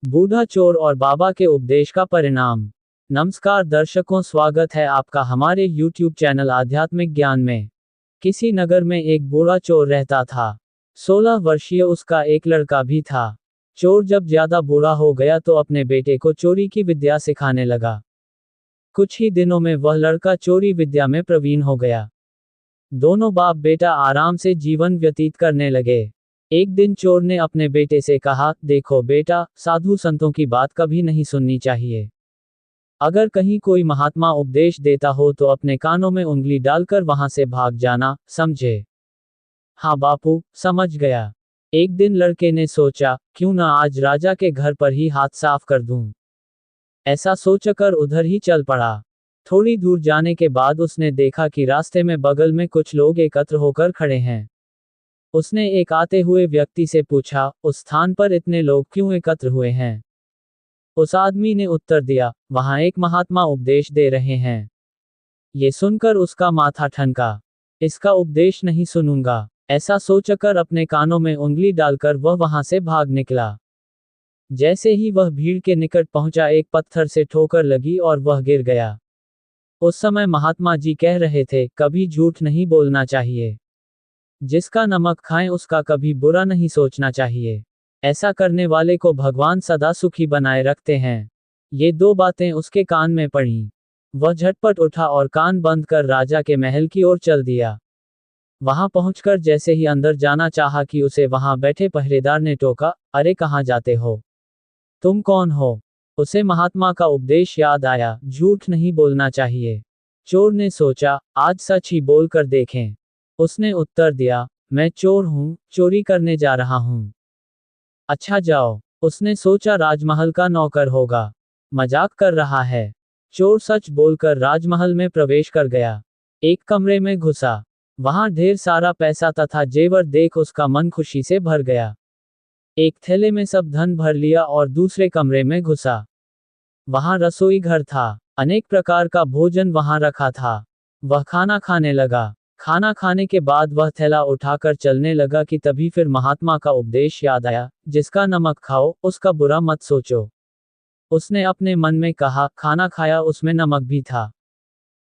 बूढ़ा चोर और बाबा के उपदेश का परिणाम। नमस्कार दर्शकों, स्वागत है आपका हमारे YouTube चैनल आध्यात्मिक ज्ञान में। किसी नगर में एक बूढ़ा चोर रहता था। 16 वर्षीय उसका एक लड़का भी था। चोर जब ज्यादा बूढ़ा हो गया तो अपने बेटे को चोरी की विद्या सिखाने लगा। कुछ ही दिनों में वह लड़का चोरी विद्या में प्रवीण हो गया। दोनों बाप बेटा आराम से जीवन व्यतीत करने लगे। एक दिन चोर ने अपने बेटे से कहा, देखो बेटा, साधु संतों की बात कभी नहीं सुननी चाहिए। अगर कहीं कोई महात्मा उपदेश देता हो तो अपने कानों में उंगली डालकर वहां से भाग जाना, समझे? हाँ बापू, समझ गया। एक दिन लड़के ने सोचा, क्यों ना आज राजा के घर पर ही हाथ साफ कर दूं। ऐसा सोचकर उधर ही चल पड़ा। थोड़ी दूर जाने के बाद उसने देखा कि रास्ते में बगल में कुछ लोग एकत्र होकर खड़े हैं। उसने एक आते हुए व्यक्ति से पूछा, उस स्थान पर इतने लोग क्यों एकत्र हुए हैं? उस आदमी ने उत्तर दिया, वहां एक महात्मा उपदेश दे रहे हैं। ये सुनकर उसका माथा ठनका। इसका उपदेश नहीं सुनूंगा, ऐसा सोचकर अपने कानों में उंगली डालकर वह वहां से भाग निकला। जैसे ही वह भीड़ के निकट पहुंचा, एक पत्थर से ठोकर लगी और वह गिर गया। उस समय महात्मा जी कह रहे थे, कभी झूठ नहीं बोलना चाहिए। जिसका नमक खाएं उसका कभी बुरा नहीं सोचना चाहिए। ऐसा करने वाले को भगवान सदा सुखी बनाए रखते हैं। ये दो बातें उसके कान में पड़ीं। वह झटपट उठा और कान बंद कर राजा के महल की ओर चल दिया। वहां पहुंचकर जैसे ही अंदर जाना चाहा कि उसे वहां बैठे पहरेदार ने टोका, अरे कहाँ जाते हो? तुम कौन हो? उसे महात्मा का उपदेश याद आया, झूठ नहीं बोलना चाहिए। चोर ने सोचा, आज सच ही बोल कर देखें। उसने उत्तर दिया, मैं चोर हूं, चोरी करने जा रहा हूं। अच्छा जाओ। उसने सोचा राजमहल का नौकर होगा, मजाक कर रहा है। चोर सच बोलकर राजमहल में प्रवेश कर गया। एक कमरे में घुसा। वहां ढेर सारा पैसा तथा जेवर देख उसका मन खुशी से भर गया। एक थैले में सब धन भर लिया और दूसरे कमरे में घुसा। वहां रसोई घर था। अनेक प्रकार का भोजन वहां रखा था। वह खाना खाने लगा। खाना खाने के बाद वह थैला उठाकर चलने लगा कि तभी फिर महात्मा का उपदेश याद आया, जिसका नमक खाओ उसका बुरा मत सोचो। उसने अपने मन में कहा, खाना खाया उसमें नमक भी था,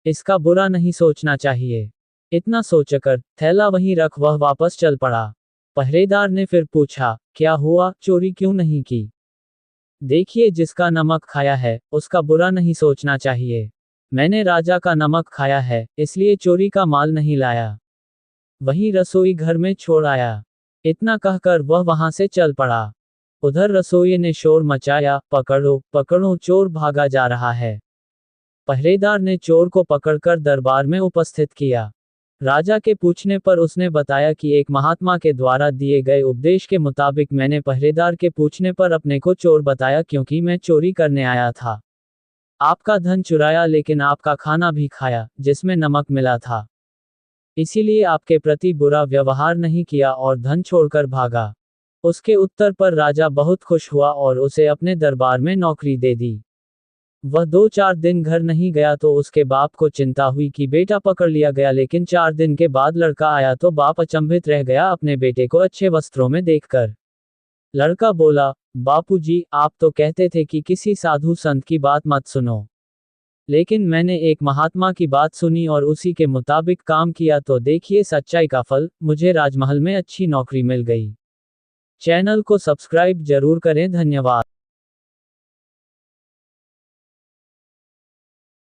इसका बुरा नहीं सोचना चाहिए। इतना सोचकर थैला वहीं रख वह वापस चल पड़ा। पहरेदार ने फिर पूछा, क्या हुआ, चोरी क्यों नहीं की? देखिए, जिसका नमक खाया है उसका बुरा नहीं सोचना चाहिए। मैंने राजा का नमक खाया है, इसलिए चोरी का माल नहीं लाया, वहीं रसोई घर में छोड़ आया। इतना कहकर वह वहां से चल पड़ा। उधर रसोई ने शोर मचाया, पकड़ो पकड़ो, चोर भागा जा रहा है। पहरेदार ने चोर को पकड़कर दरबार में उपस्थित किया। राजा के पूछने पर उसने बताया कि एक महात्मा के द्वारा दिए गए उपदेश के मुताबिक मैंने पहरेदार के पूछने पर अपने को चोर बताया, क्योंकि मैं चोरी करने आया था। आपका धन चुराया लेकिन आपका खाना भी खाया, जिसमें नमक मिला था। इसीलिए आपके प्रति बुरा व्यवहार नहीं किया और धन छोड़कर भागा। उसके उत्तर पर राजा बहुत खुश हुआ और उसे अपने दरबार में नौकरी दे दी। वह 2-4 दिन घर नहीं गया तो उसके बाप को चिंता हुई कि बेटा पकड़ लिया गया, लेकिन 4 दिन के बाद लड़का आया तो बाप अचंभित रह गया अपने बेटे को अच्छे वस्त्रों में देखकर। लड़का बोला, बापूजी, आप तो कहते थे कि किसी साधु संत की बात मत सुनो, लेकिन मैंने एक महात्मा की बात सुनी और उसी के मुताबिक काम किया, तो देखिए सच्चाई का फल, मुझे राजमहल में अच्छी नौकरी मिल गई। चैनल को सब्सक्राइब जरूर करें। धन्यवाद।